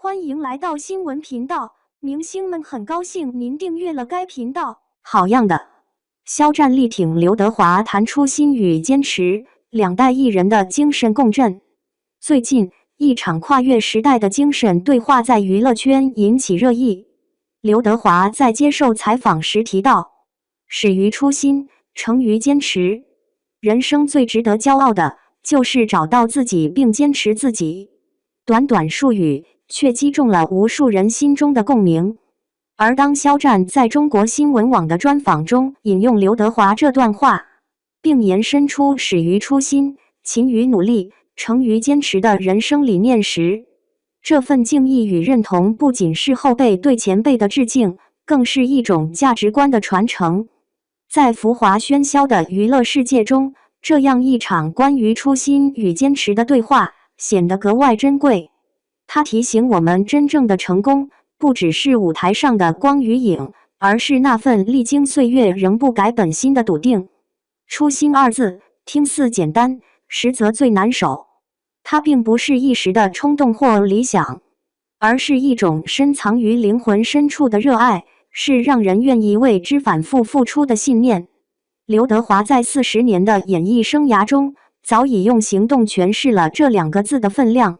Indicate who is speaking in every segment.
Speaker 1: 歡迎來到新聞頻道，明星們很高興您訂閱了該頻道。好樣的！肖戰力挺劉德華談初心與堅持，兩代藝人的精神共振。最近，一場跨越時代的精神對話在娛樂圈引起熱議。劉德華在接受採訪時提到：“始於初心，成於堅持。人生最值得驕傲的，就是找到自己並堅持自己。”短短數語，卻擊中了無數人心中的共鳴。而當肖戰在中國新聞網的專訪中引用劉德華這段話，並延伸出始於初心、勤於努力、成於堅持的人生理念時，這份敬意與認同不僅是後輩對前輩的致敬，更是一種價值觀的傳承。在浮華喧囂的娛樂世界中，這樣一場關於初心與堅持的對話顯得格外珍貴。它提醒我們，真正的成功不只是舞台上的光與影，而是那份歷經歲月仍不改本心的篤定。初心二字聽似簡單，實則最難守。它並不是一時的衝動或理想，而是一種深藏於靈魂深處的熱愛，是讓人願意為之反復付出的信念。劉德華在40年的演藝生涯中，早已用行動詮釋了這兩個字的分量。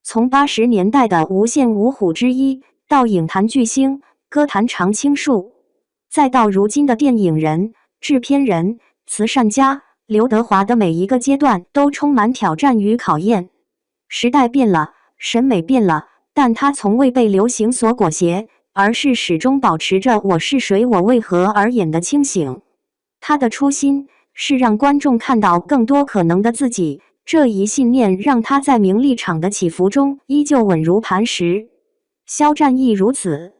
Speaker 1: 從80年代的無線五虎之一，到影壇巨星、歌壇常青樹，再到如今的電影人、製片人、慈善家，劉德華的每一個階段都充滿挑戰與考驗。時代變了，審美變了，但他從未被流行所裹挾，而是始終保持着我是誰，我為何而演的清醒。他的初心是讓觀眾看到更多可能的自己，這一信念讓他在名利場的起伏中依舊穩如磐石。肖戰亦如此。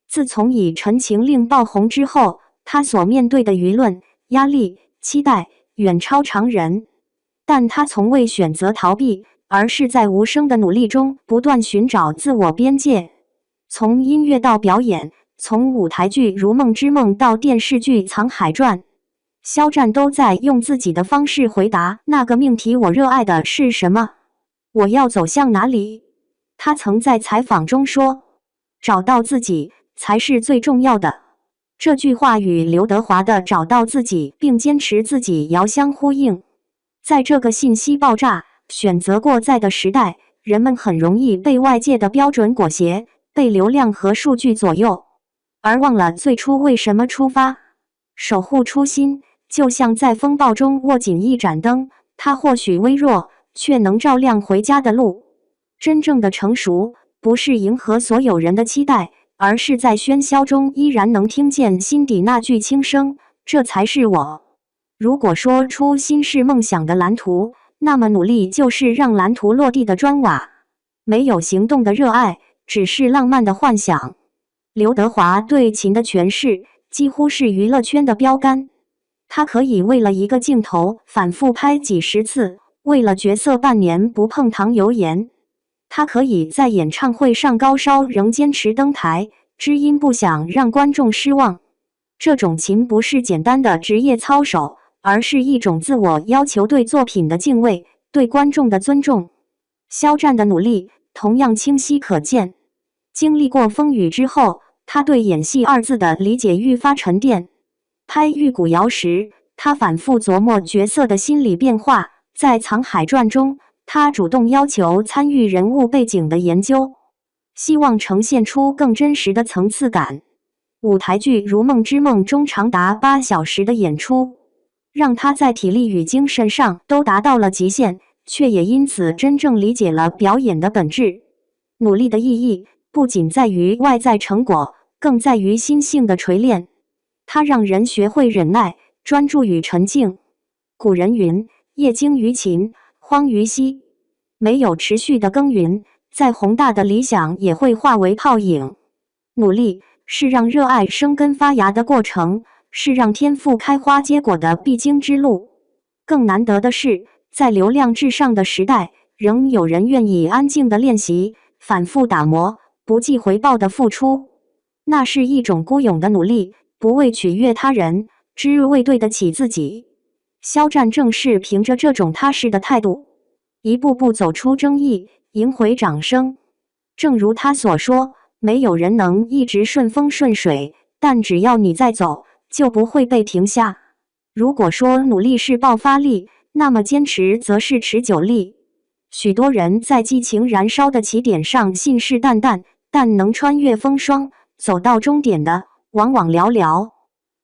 Speaker 1: 自從以《陳情令》爆紅之後，他所面對的輿論、壓力、期待遠超常人，但他從未選擇逃避，而是在無聲的努力中不斷尋找自我邊界。從音樂到表演，從舞台劇《如夢之夢》到電視劇《藏海傳》，肖戰都在用自己的方式回答那個命題：我熱愛的是什麼？我要走向哪裡？他曾在採訪中說：“找到自己才是最重要的。”這句話與劉德華的找到自己並堅持自己遙相呼應。在這個信息爆炸、選擇過載的時代，人們很容易被外界的標準裹挾，被流量和數據左右，而忘了最初為什麼出發。守護初心，就像在風暴中握緊一盞燈，它或許微弱，卻能照亮回家的路。真正的成熟，不是迎合所有人的期待，而是在喧囂中依然能聽見心底那句輕聲：這才是我。如果說初心是夢想的藍圖，那麼努力就是讓藍圖落地的磚瓦。沒有行動的熱愛，只是浪漫的幻想。劉德華對勤的詮釋，幾乎是娛樂圈的標杆。他可以為了一個鏡頭反覆拍幾十次，為了角色半年不碰糖油鹽。他可以在演唱會上高燒仍堅持登台，只因不想讓觀眾失望。這種勤不是簡單的職業操守，而是一種自我要求，對作品的敬畏，對觀眾的尊重。肖戰的努力同樣清晰可見。經歷過風雨之後，他對演戲二字的理解愈發沉澱。拍《玉骨遙》時，他反覆琢磨角色的心理變化。在《藏海傳》中，他主動要求參與人物背景的研究，希望呈現出更真實的層次感。舞台劇《如夢之夢》中長達8小時的演出，讓他在體力與精神上都達到了極限，卻也因此真正理解了表演的本質。努力的意義不僅在於外在成果，更在於心性的錘煉。它讓人學會忍耐、專注與沉靜。古人云：“業精於勤，荒於嬉。”沒有持續的耕耘，再宏大的理想也會化為泡影。努力是讓熱愛生根發芽的過程，是讓天賦開花結果的必經之路。更難得的是，在流量至上的時代，仍有人願意安靜的練習，反覆打磨，不計回報的付出。那是一種孤勇的努力，不為取悅他人，只為對得起自己。肖戰正是憑着這種踏實的態度，一步步走出爭議，贏回掌聲。正如他所說，沒有人能一直順風順水，但只要你在走，就不會被停下。如果說努力是爆發力，那麼堅持則是持久力。許多人在激情燃燒的起點上信誓旦旦，但能穿越風霜走到終點的往往寥寥。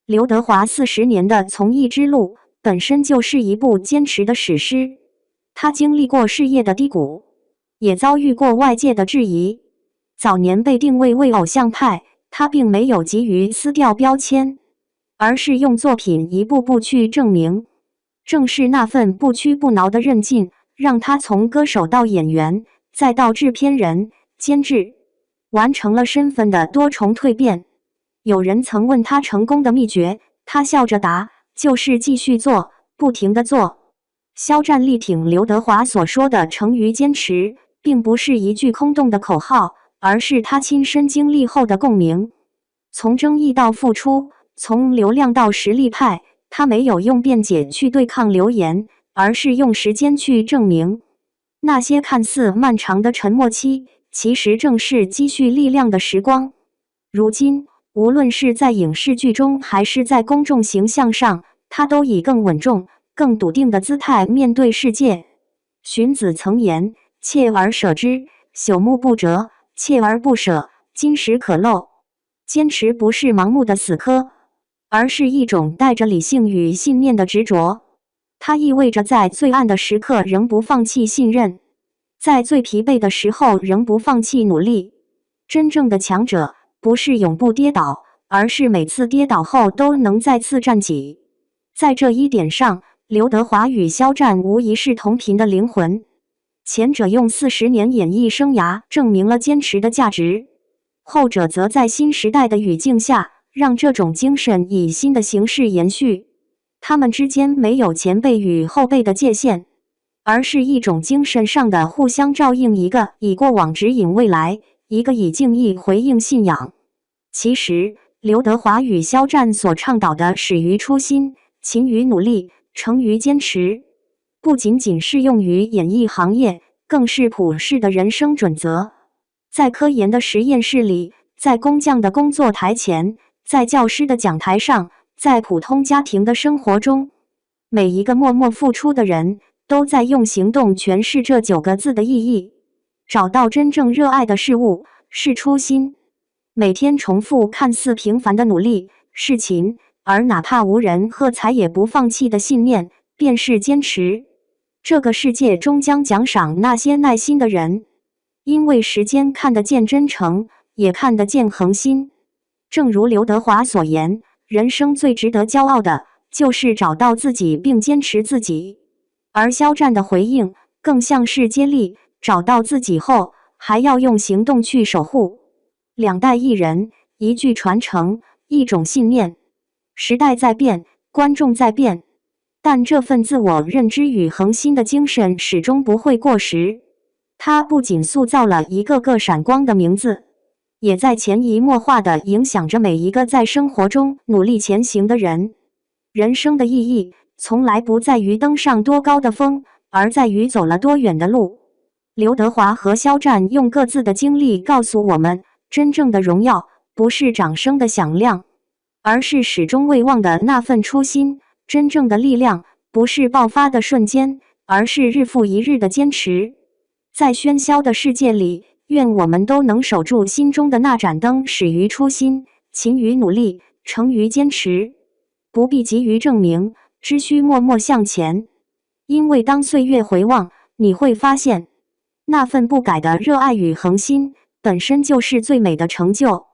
Speaker 1: 劉德華40年的從藝之路本身就是一部堅持的史詩。他經歷過事業的低谷，也遭遇過外界的質疑。早年被定位為偶像派，他並沒有急於撕掉標籤，而是用作品一步步去證明。正是那份不屈不撓的韌勁，讓他從歌手到演員，再到制片人、監製，完成了身份的多重蛻變。有人曾問他成功的秘訣，他笑着答：就是繼續做，不停地做。肖戰力挺劉德華所說的誠於堅持，並不是一句空洞的口號，而是他親身經歷後的共鳴。從爭議到付出，從流量到實力派，他沒有用辯解去對抗流言，而是用時間去證明。那些看似漫長的沉默期，其實正是積蓄力量的時光。如今，無論是在影視劇中還是在公眾形象上，他都以更穩重、更篤定的姿態面對世界。荀子曾言：鍥而舍之，朽木不折；鍥而不舍，金石可鏤。堅持不是盲目的死磕，而是一種帶着理性與信念的執着。它意味着在最暗的時刻仍不放棄信任，在最疲憊的時候仍不放棄努力。真正的強者不是永不跌倒，而是每次跌倒後都能再次站起。在這一點上，劉德華與肖戰無疑是同頻的靈魂。前者用40年演藝生涯證明了堅持的價值，後者則在新時代的語境下，讓這種精神以新的形式延續。他們之間沒有前輩與後輩的界限，而是一種精神上的互相照應，一個以過往指引未來，一個以敬意回應信仰。其實，劉德華與肖戰所倡導的始於初心、勤於努力、誠於堅持，不僅僅適用於演藝行業，更是普世的人生準則。在科研的實驗室裡，在工匠的工作台前，在教師的講台上，在普通家庭的生活中，每一個默默付出的人都在用行動詮釋這9個字的意義。找到真正熱愛的事物是初心，每天重複看似平凡的努力是勤，而哪怕無人喝彩也不放棄的信念便是堅持。這個世界終將獎賞那些耐心的人，因為時間看得見真誠，也看得見恆心。正如劉德華所言，人生最值得驕傲的，就是找到自己並堅持自己。而肖戰的回應，更像是接力，找到自己後，還要用行動去守護。兩代藝人，一句傳承，一種信念。時代在變，觀眾在變，但這份自我認知與恆心的精神始終不會過時。它不僅塑造了一個個閃光的名字，也在潛移默化地影響着每一個在生活中努力前行的人。人生的意義，從來不在於登上多高的峰，而在於走了多遠的路。劉德華和肖戰用各自的經歷告訴我們，真正的榮耀，不是掌聲的響亮，而是始終未忘的那份初心。真正的力量，不是爆發的瞬間，而是日復一日的堅持。在喧囂的世界裡，願我們都能守住心中的那盞燈，始於初心，勤於努力，誠於堅持。不必急於證明，只需默默向前。因為當歲月回望，你會發現，那份不改的熱愛與恆心，本身就是最美的成就。